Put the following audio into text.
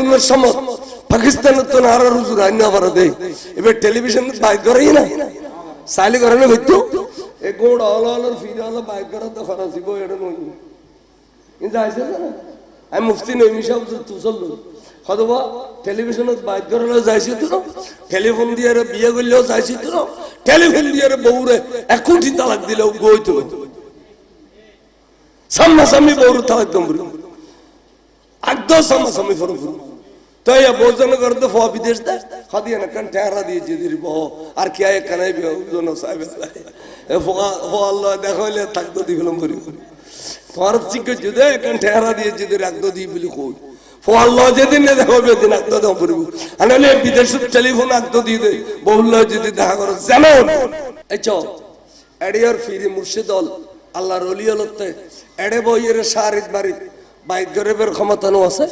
টেলিফোনের সময় পাকিস্তানের তো নারা রুজুর আইন আবার দেয় এবার টেলিভিশন বাইক করেই না সাইলি করে না হইতো এ গোড় অলর ফিরে হলো বাইক করা তো খরচ দিব এটা নই কিন্তু আইসে না আমি মুফতি নই মিশাব তো চললো হতবা টেলিভিশনত বাইক করালো যাইছি তো টেলিফোন দিয়ে বিয়ে করলেও যাইছি তো টেলিফোন দিয়ে বউরে 1 কোটি তালাক দিলেও গইতো সামনাসামনি বউর তালাক দম একদম সামনাসামনি ফরম তো এই ভোজন করতে ফো বিদেশ দে খাদিয়া না কান ঠেরা দিয়ে জিদির বহ আর কি আয় কানাই বে ওজন সাহেব এ ফো আল্লাহ দেখাইলে থাকতো দিলাম করি তোমার চিকে জুদে কান ঠেরা দিয়ে জিদির একদম দি বলি কই ফো আল্লাহ যেদিন না দেখাবে দিন একদম দম করিব আনালে বিদেশ টেলিফোন একদম দিয়ে দে বহুল্লাহ যদি দেখা করো জানো এই চো এডিয়ার ফিরি মুর্শিদল আল্লাহর ওলি হলতে এড়ে বইয়ের শারিদ বাড়ি বাইক গরিবের ক্ষমতা নো আছে